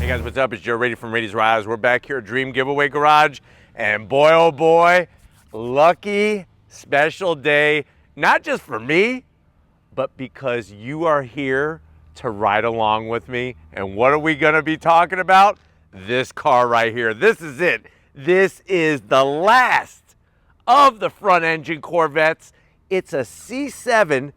Hey guys, what's up? It's Joe Rady from Rady's Rise. We're back here at Dream Giveaway Garage, and boy oh boy, lucky special day, not just for me, but because you are here to ride along with me. And what are we gonna be talking about? This car right here. This is it. This is the last of the front engine Corvettes. It's a C7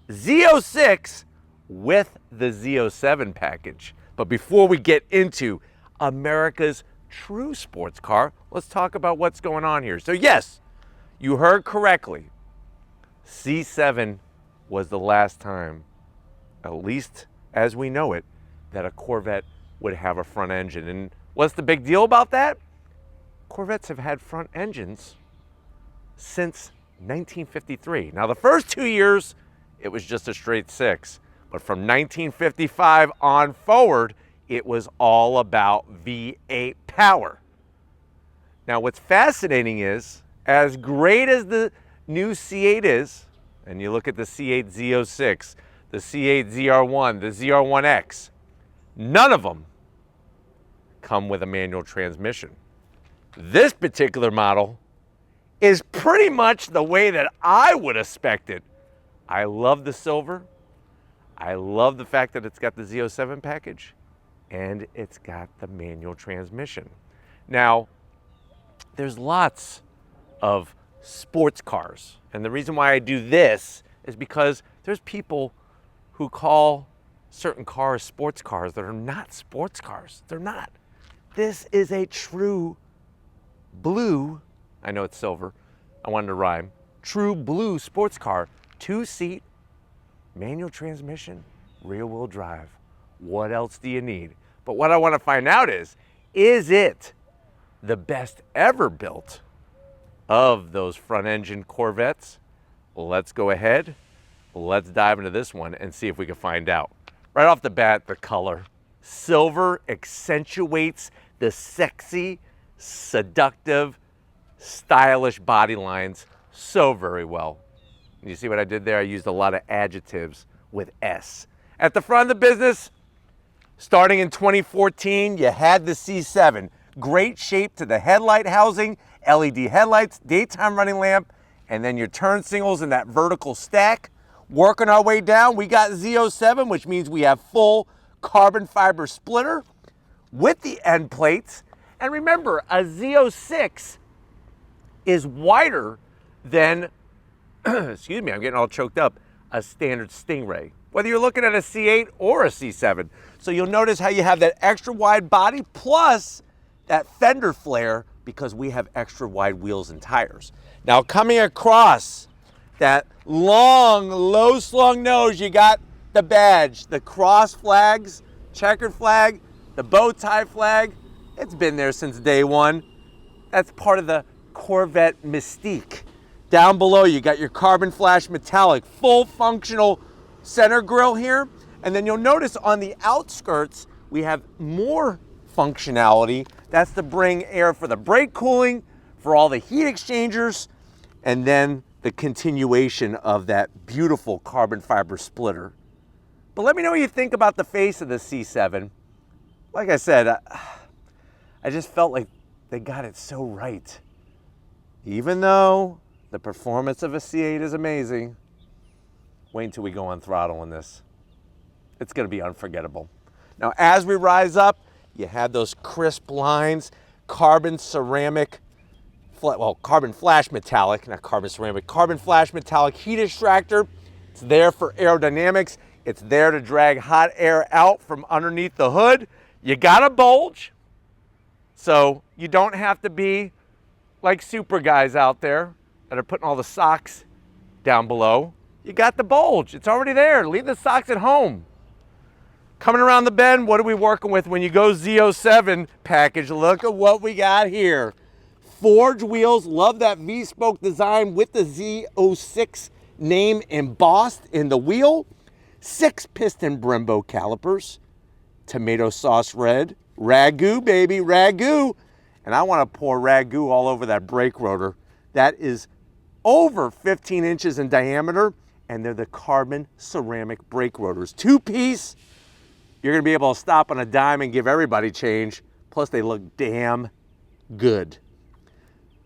Z06 with the Z07 package. But before we get into America's true sports car, let's talk about what's going on here. So yes, you heard correctly. C7 was the last time, at least as we know it, that a Corvette would have a front engine. And what's the big deal about that? Corvettes have had front engines since 1953. Now the first 2 years, it was just a straight six. But from 1955 on forward, it was all about V8 power. Now what's fascinating is, as great as the new C8 is, and you look at the C8 Z06, the C8 ZR1, the ZR1X, none of them come with a manual transmission. This particular model is pretty much the way that I would expect it. I love the silver. I love the fact that it's got the Z07 package and it's got the manual transmission. Now, there's lots of sports cars. And the reason why I do this is because there's people who call certain cars sports cars that are not sports cars. They're not. This is a true blue, I know it's silver, I wanted to rhyme, true blue sports car, 2-seat, manual transmission, rear wheel drive. What else do you need? But what I want to find out is it the best ever built of those front engine Corvettes? Let's go ahead, let's dive into this one and see if we can find out. Right off the bat, the color. Silver accentuates the sexy, seductive, stylish body lines so very well. You see what I did there? I used a lot of adjectives with S. At the front of the business, starting in 2014, you had the C7. Great shape to the headlight housing, LED headlights, daytime running lamp, and then your turn signals in that vertical stack. Working our way down, we got Z07, which means we have full carbon fiber splitter with the end plates. And remember, a Z06 is wider than excuse me, I'm getting all choked up, a standard Stingray, whether you're looking at a C8 or a C7. So you'll notice how you have that extra wide body plus that fender flare because we have extra wide wheels and tires. Now coming across that long, low slung nose, you got the badge, the cross flags, checkered flag, the bow tie flag. It's been there since day one. That's part of the Corvette mystique. Down below, you got your carbon flash metallic, full functional center grille here. And then you'll notice on the outskirts, we have more functionality. That's to bring air for the brake cooling, for all the heat exchangers, and then the continuation of that beautiful carbon fiber splitter. But let me know what you think about the face of the C7. Like I said, I just felt like they got it so right. Even though the performance of a C8 is amazing, wait until we go on throttle on this. It's gonna be unforgettable. Now, as we rise up, you have those crisp lines, carbon ceramic, well, carbon flash metallic, not carbon ceramic, carbon flash metallic heat extractor. It's there for aerodynamics. It's there to drag hot air out from underneath the hood. You got a bulge, so you don't have to be like super guys out there that are putting all the socks down below. You got the bulge, it's already there. Leave the socks at home. Coming around the bend, what are we working with when you go Z07 package? Look at what we got here. Forged wheels, love that V-spoke design with the Z06 name embossed in the wheel. 6-piston Brembo calipers, tomato sauce red, ragu baby, ragu. And I want to pour ragu all over that brake rotor. That is over 15 inches in diameter, and they're the carbon ceramic brake rotors. 2-piece, you're gonna be able to stop on a dime and give everybody change. Plus they look damn good.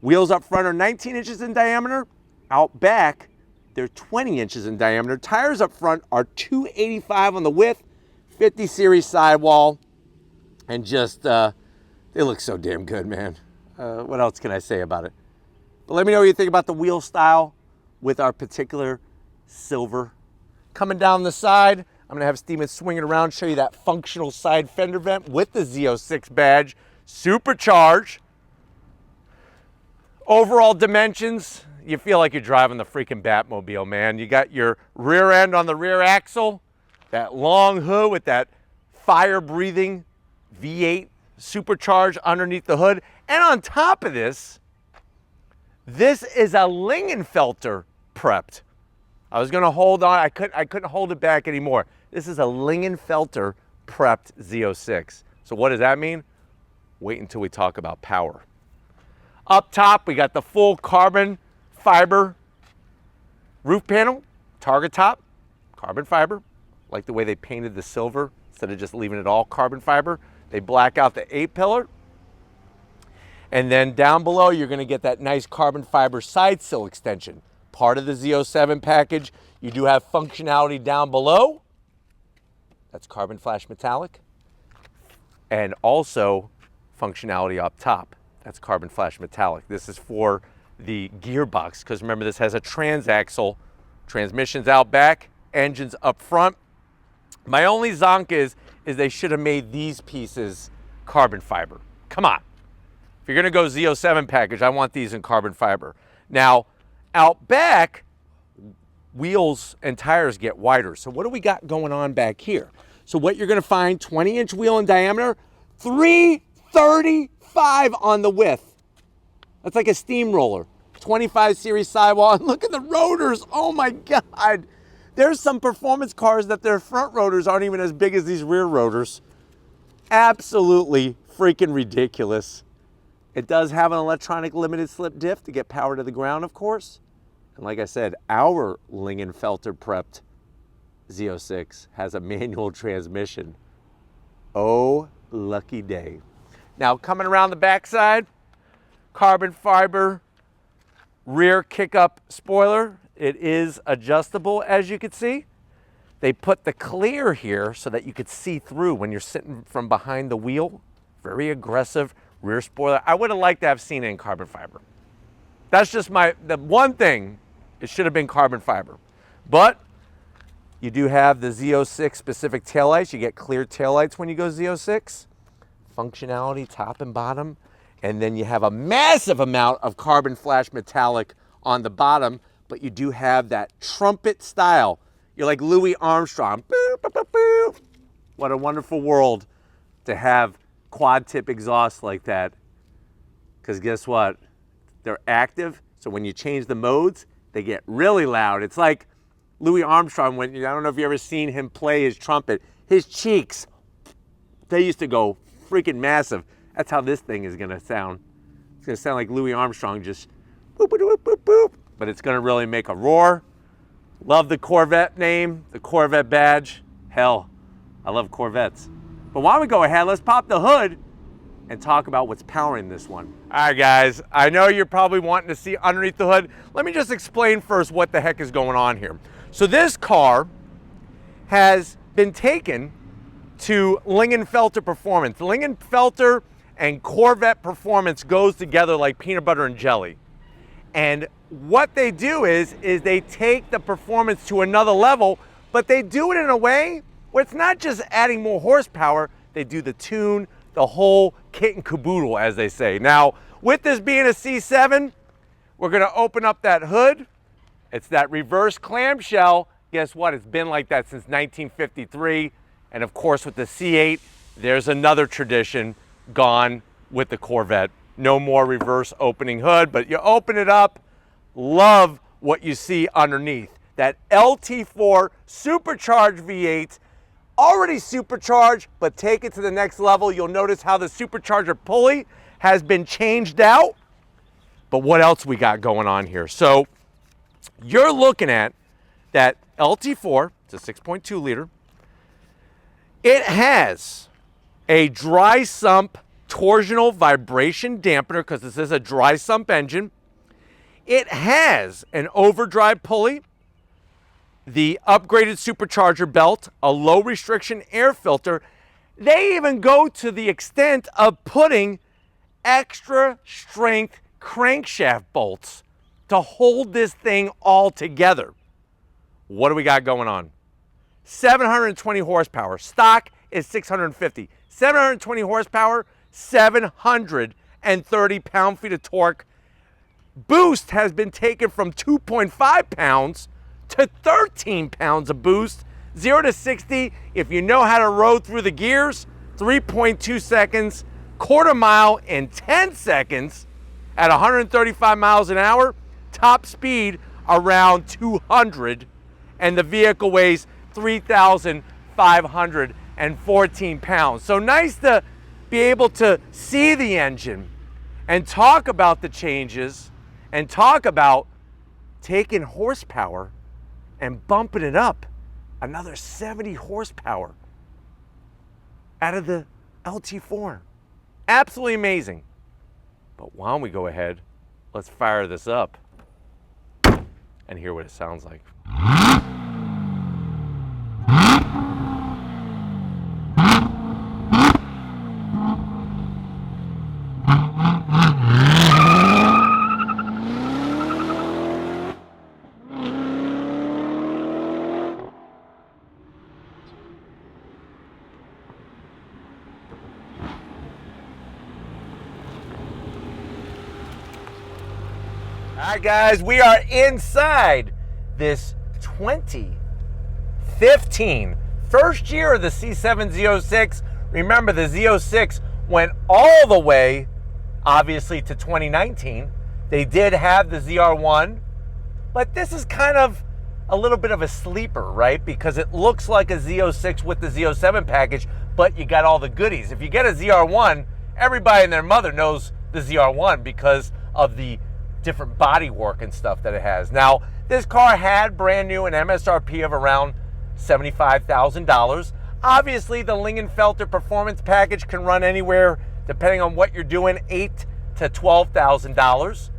Wheels up front are 19 inches in diameter. Out back, they're 20 inches in diameter. Tires up front are 285 on the width, 50 series sidewall, and just, they look so damn good, man. What else can I say about it? But let me know what you think about the wheel style with our particular silver. Coming down the side, I'm gonna have Steven swing it around, show you that functional side fender vent with the Z06 badge, supercharged. Overall dimensions, you feel like you're driving the freaking Batmobile, man. You got your rear end on the rear axle, that long hood with that fire-breathing V8 supercharged underneath the hood. And on top of this, this is a Lingenfelter prepped. I was gonna hold on, I couldn't hold it back anymore. This is a Lingenfelter prepped Z06. So what does that mean? Wait until we talk about power. Up top, we got the full carbon fiber roof panel, target top, carbon fiber. Like the way they painted the silver instead of just leaving it all carbon fiber. They black out the A-pillar. And then down below, you're gonna get that nice carbon fiber side sill extension. Part of the Z07 package. You do have functionality down below. That's carbon flash metallic. And also functionality up top. That's carbon flash metallic. This is for the gearbox, because remember this has a transaxle. Transmissions out back, engines up front. My only zonk is they should have made these pieces carbon fiber. Come on. If you're gonna go Z07 package, I want these in carbon fiber. Now, out back, wheels and tires get wider. So what do we got going on back here? So what you're gonna find, 20-inch wheel in diameter, 335 on the width. That's like a steamroller. 25 series sidewall. And look at the rotors. Oh my God. There's some performance cars that their front rotors aren't even as big as these rear rotors. Absolutely freaking ridiculous. It does have an electronic limited slip diff to get power to the ground, of course. And like I said, our Lingenfelter prepped Z06 has a manual transmission. Oh, lucky day. Now coming around the backside, carbon fiber rear kick-up spoiler. It is adjustable, as you can see. They put the clear here so that you could see through when you're sitting from behind the wheel. Very aggressive rear spoiler. I would have liked to have seen it in carbon fiber. That's just the one thing, it should have been carbon fiber. But you do have the Z06 specific taillights. You get clear taillights when you go Z06. Functionality top and bottom. And then you have a massive amount of carbon flash metallic on the bottom, but you do have that trumpet style. You're like Louis Armstrong. Boop, boop, boop, boop. What a wonderful world to have quad tip exhaust like that. Because guess what? They're active, so when you change the modes, they get really loud. It's like Louis Armstrong, I don't know if you've ever seen him play his trumpet, his cheeks, they used to go freaking massive. That's how this thing is gonna sound. It's gonna sound like Louis Armstrong, just boop, boop, boop, boop, boop. But it's gonna really make a roar. Love the Corvette name, the Corvette badge. Hell, I love Corvettes. But why don't we go ahead, let's pop the hood and talk about what's powering this one. All right, guys, I know you're probably wanting to see underneath the hood. Let me just explain first what the heck is going on here. So this car has been taken to Lingenfelter Performance. Lingenfelter and Corvette Performance goes together like peanut butter and jelly. And what they do is they take the performance to another level, but they do it in a way where it's not just adding more horsepower, they do the tune, the whole kit and caboodle, as they say. Now, with this being a C7, we're gonna open up that hood. It's that reverse clamshell. Guess what? It's been like that since 1953. And of course, with the C8, there's another tradition gone with the Corvette. No more reverse opening hood, but you open it up. Love what you see underneath. That LT4 supercharged V8, already supercharged, but take it to the next level. You'll notice how the supercharger pulley has been changed out. But what else we got going on here? So you're looking at that LT4, it's a 6.2 liter. It has a dry sump torsional vibration dampener because this is a dry sump engine. It has an overdrive pulley, the upgraded supercharger belt, a low restriction air filter. They even go to the extent of putting extra strength crankshaft bolts to hold this thing all together. What do we got going on? 720 horsepower. Stock is 650. 720 horsepower, 730 pound-feet of torque. Boost has been taken from 2.5 pounds to 13 pounds of boost. 0 to 60, if you know how to row through the gears, 3.2 seconds. Quarter mile in 10 seconds at 135 miles an hour. Top speed around 200. And the vehicle weighs 3,514 pounds. So nice to be able to see the engine and talk about the changes and talk about taking horsepower and bumping it up another 70 horsepower out of the LT4. Absolutely amazing. But why don't we go ahead, let's fire this up and hear what it sounds like. All right, guys, we are inside this 2015 first year of the C7 Z06. Remember, the Z06 went all the way, obviously, to 2019. They did have the ZR1, but this is kind of a little bit of a sleeper, right? Because it looks like a Z06 with the Z07 package, but you got all the goodies. If you get a ZR1, everybody and their mother knows the ZR1 because of the different body work and stuff that it has. Now, this car had brand new an MSRP of around $75,000. Obviously, the Lingenfelter Performance package can run anywhere, depending on what you're doing, $8,000 to $12,000.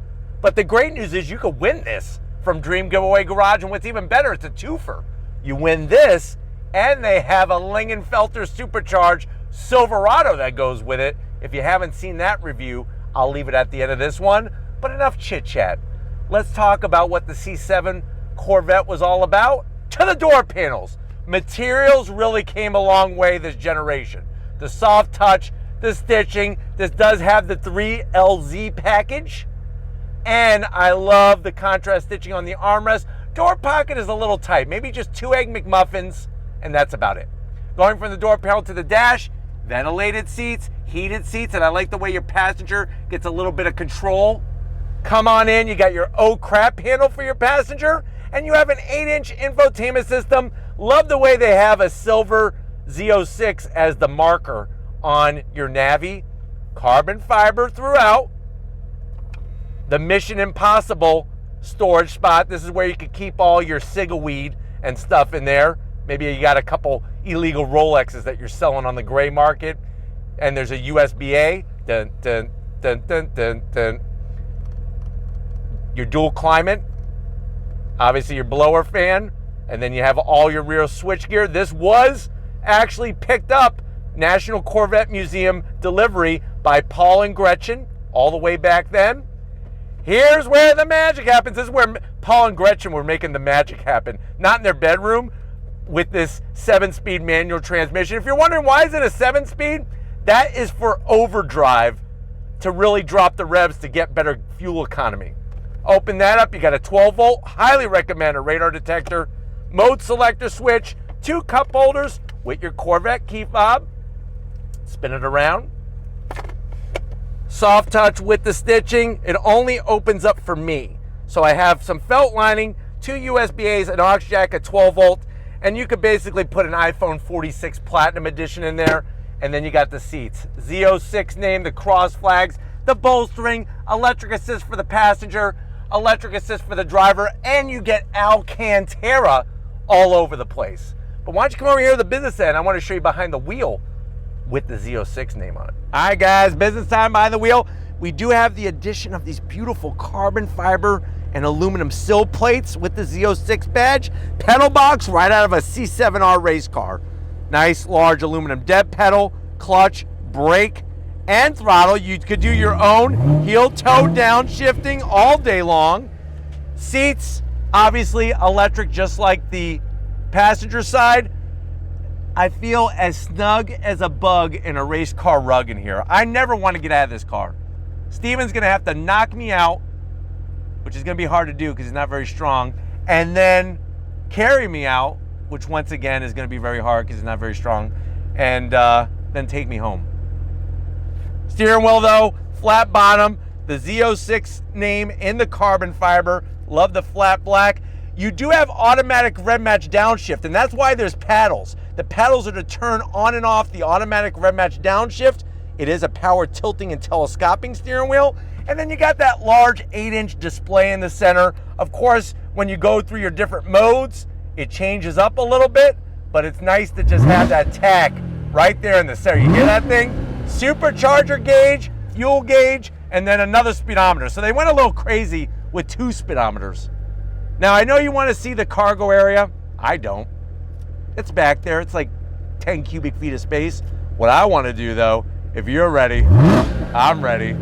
But the great news is you could win this from Dream Giveaway Garage, and what's even better, it's a twofer. You win this, and they have a Lingenfelter Supercharged Silverado that goes with it. If you haven't seen that review, I'll leave it at the end of this one. But enough chit-chat. Let's talk about what the C7 Corvette was all about. To the door panels. Materials really came a long way this generation. The soft touch, the stitching. This does have the 3LZ package. And I love the contrast stitching on the armrest. Door pocket is a little tight. Maybe just 2 Egg McMuffins, and that's about it. Going from the door panel to the dash, ventilated seats, heated seats, and I like the way your passenger gets a little bit of control. Come on in, you got your oh crap handle for your passenger, and you have an 8-inch infotainment system. Love the way they have a silver Z06 as the marker on your Navi. Carbon fiber throughout. The Mission Impossible storage spot. This is where you could keep all your cigaweed and stuff in there. Maybe you got a couple illegal Rolexes that you're selling on the gray market. And there's a USB-A. Dun, dun, dun, dun, dun, dun. Your dual climate, obviously your blower fan, and then you have all your rear switchgear. This was actually picked up National Corvette Museum delivery by Paul and Gretchen all the way back then. Here's where the magic happens. This is where Paul and Gretchen were making the magic happen. Not in their bedroom with this 7-speed manual transmission. If you're wondering why is it a 7-speed, that is for overdrive to really drop the revs to get better fuel economy. Open that up, you got a 12-volt, highly recommend a radar detector, mode selector switch, 2 cup holders with your Corvette key fob. Spin it around. Soft touch with the stitching. It only opens up for me. So I have some felt lining, 2 USB-As, an aux jack, a 12-volt, and you could basically put an iPhone 46 Platinum Edition in there, and then you got the seats. Z06 name, the cross flags, the bolstering, electric assist for the passenger, electric assist for the driver, and you get Alcantara all over the place. But why don't you come over here to the business end? I want to show you behind the wheel with the Z06 name on it. All right, guys, business time behind the wheel. We do have the addition of these beautiful carbon fiber and aluminum sill plates with the Z06 badge. Pedal box right out of a C7R race car. Nice large aluminum dead pedal, clutch, brake, and throttle. You could do your own heel-toe downshifting all day long. Seats, obviously electric, just like the passenger side. I feel as snug as a bug in a race car rug in here. I never want to get out of this car. Steven's gonna have to knock me out, which is gonna be hard to do because he's not very strong, and then carry me out, which once again is gonna be very hard because he's not very strong, and then take me home. Steering wheel though, flat bottom, the Z06 name in the carbon fiber. Love the flat black. You do have automatic red match downshift, and that's why there's paddles. The paddles are to turn on and off the automatic red match downshift. It is a power tilting and telescoping steering wheel. And then you got that large 8-inch display in the center. Of course, when you go through your different modes, it changes up a little bit, but it's nice to just have that tack right there in the center. You hear that thing? Supercharger gauge, fuel gauge, and then another speedometer. So they went a little crazy with 2 speedometers. Now, I know you want to see the cargo area. I don't. It's back there. It's like 10 cubic feet of space. What I want to do, though, if you're ready, I'm ready.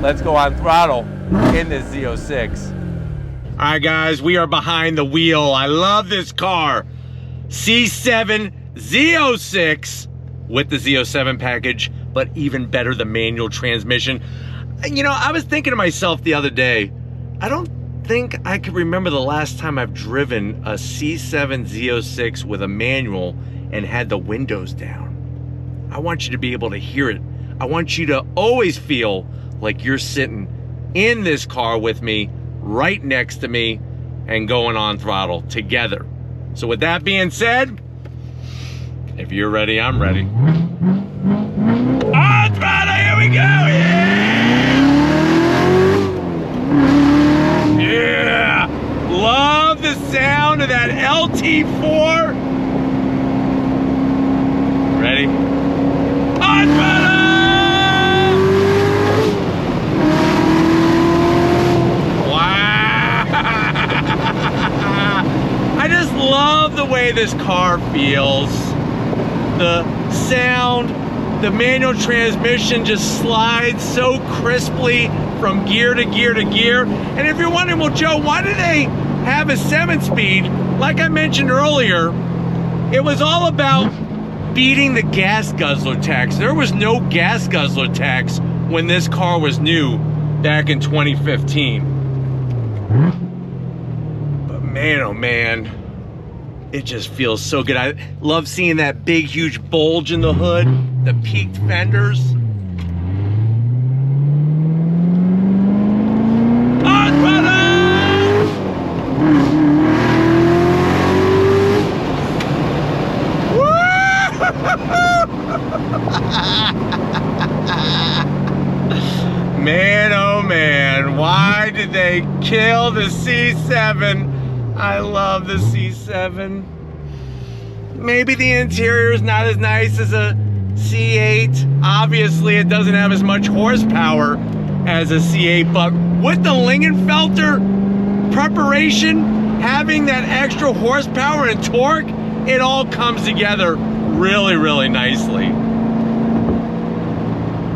Let's go on throttle in this Z06. All right, guys, we are behind the wheel. I love this car. C7 Z06 with the Z07 package, but even better, the manual transmission. You know, I was thinking to myself the other day, I don't think I can remember the last time I've driven a C7 Z06 with a manual and had the windows down. I want you to be able to hear it. I want you to always feel like you're sitting in this car with me, right next to me, and going on throttle together. So with that being said, if you're ready, I'm ready. On throttle, here we go, yeah! Yeah! Love the sound of that LT4. Ready? On throttle! Wow! I just love the way this car feels. The sound, the manual transmission just slides so crisply from gear to gear to gear. And if you're wondering, well, Joe, why do they have a 7-speed? Like I mentioned earlier, it was all about beating the gas guzzler tax. There was no gas guzzler tax when this car was new back in 2015. But man, oh man, it just feels so good. I love seeing that big, huge bulge in the hood, the peaked fenders. On throttle! Man, oh man, why did they kill the C7? I love the C7. Maybe the interior is not as nice as a C8. Obviously, it doesn't have as much horsepower as a C8, but with the Lingenfelter preparation, having that extra horsepower and torque, it all comes together really, really nicely.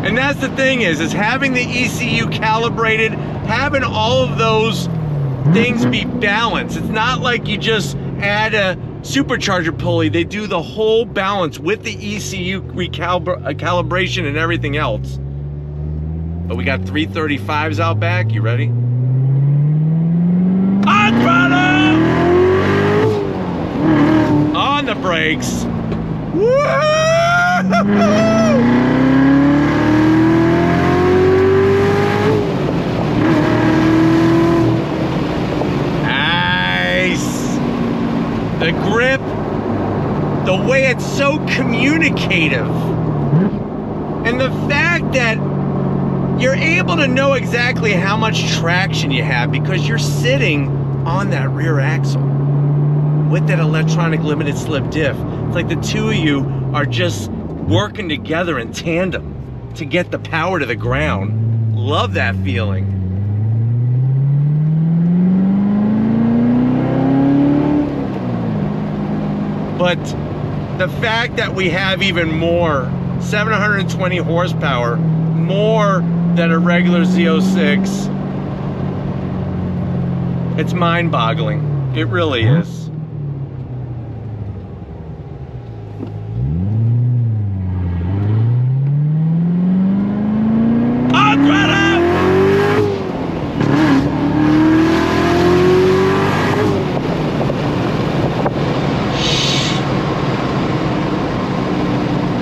And that's the thing is having the ECU calibrated, having all of those things be balanced. It's not like you just add a supercharger pulley. They do the whole balance with the ECU calibration and everything else. But we got 335s out back. You ready? On throttle! On the brakes. Woo-hoo-hoo-hoo! The grip, the way it's so communicative, and the fact that you're able to know exactly how much traction you have because you're sitting on that rear axle. with that electronic limited slip diff. It's like the two of you are just working together in tandem to get the power to the ground. Love that feeling. But the fact that we have even more, 720 horsepower, more than a regular Z06, it's mind-boggling. It really is.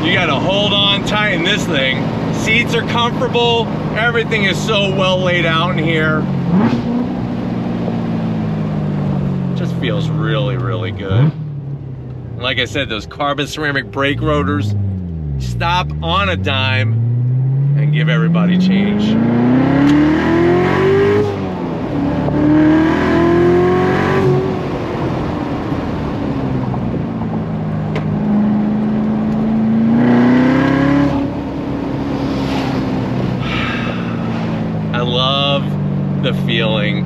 You gotta hold on tight in this thing. Seats are comfortable. Everything is so well laid out in here. Just feels really, really good. And like I said, those carbon ceramic brake rotors, stop on a dime and give everybody change. I love the feeling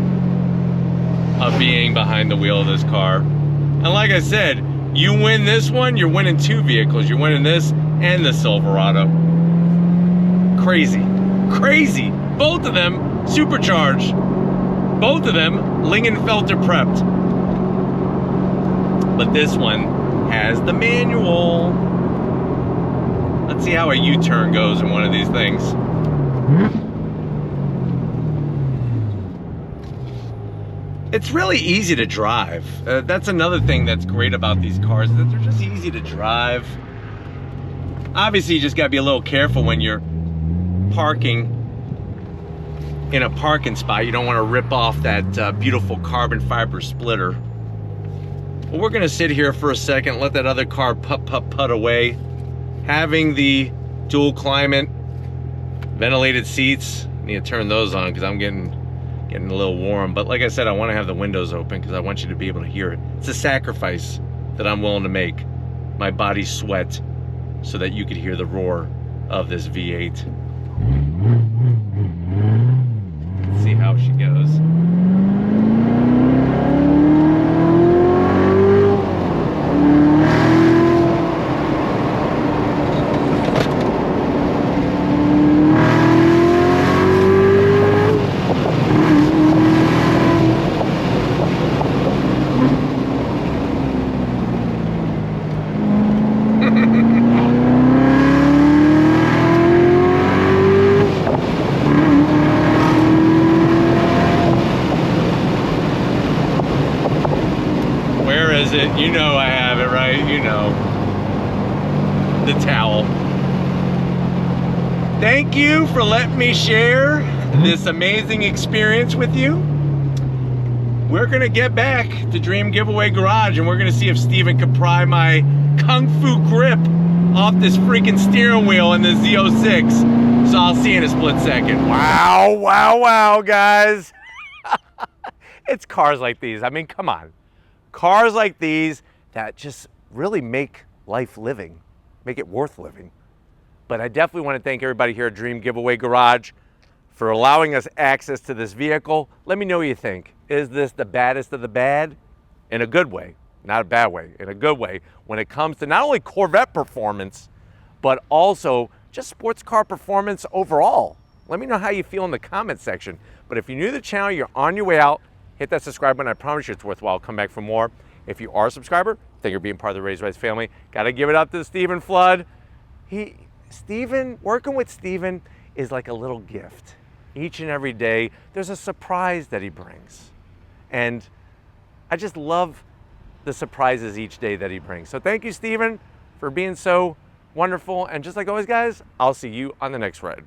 of being behind the wheel of this car. And like I said, you win this one, you're winning two vehicles. You're winning this and the Silverado. Crazy, crazy. Both of them supercharged. Both of them Lingenfelter prepped. But this one has the manual. Let's see how a U-turn goes in one of these things. It's really easy to drive. That's another thing that's great about these cars, that they're just easy to drive. Obviously, you just gotta be a little careful when you're parking in a parking spot. You don't wanna rip off that beautiful carbon fiber splitter. But we're gonna sit here for a second, let that other car put away. Having the dual climate, ventilated seats, I need to turn those on because I'm getting a little warm. But like I said, I want to have the windows open because I want you to be able to hear it. It's a sacrifice that I'm willing to make. My body sweat so that you could hear the roar of this V8. Let's see how she goes. You know I have it, right? You know. The towel. Thank you for letting me share this amazing experience with you. We're gonna get back to Dream Giveaway Garage and we're gonna see if Steven can pry my Kung Fu grip off this freaking steering wheel in the Z06. So I'll see you in a split second. Wow, wow, wow, guys. It's cars like these. I mean, come on. Cars like these that just really make life living, make it worth living. But I definitely want to thank everybody here at Dream Giveaway Garage for allowing us access to this vehicle. Let me know what you think. Is this the baddest of the bad? In a good way, not a bad way, in a good way, when it comes to not only Corvette performance, but also just sports car performance overall. Let me know how you feel in the comment section. But if you're new to the channel, you're on your way out, hit that subscribe button. I promise you it's worthwhile. I'll come back for more. If you are a subscriber, thank you for being part of the Raised Rice family. Got to give it up to Steven Flood. Working with Steven is like a little gift. Each and every day, there's a surprise that he brings. And I just love the surprises each day that he brings. So thank you, Steven, for being so wonderful. And just like always, guys, I'll see you on the next ride.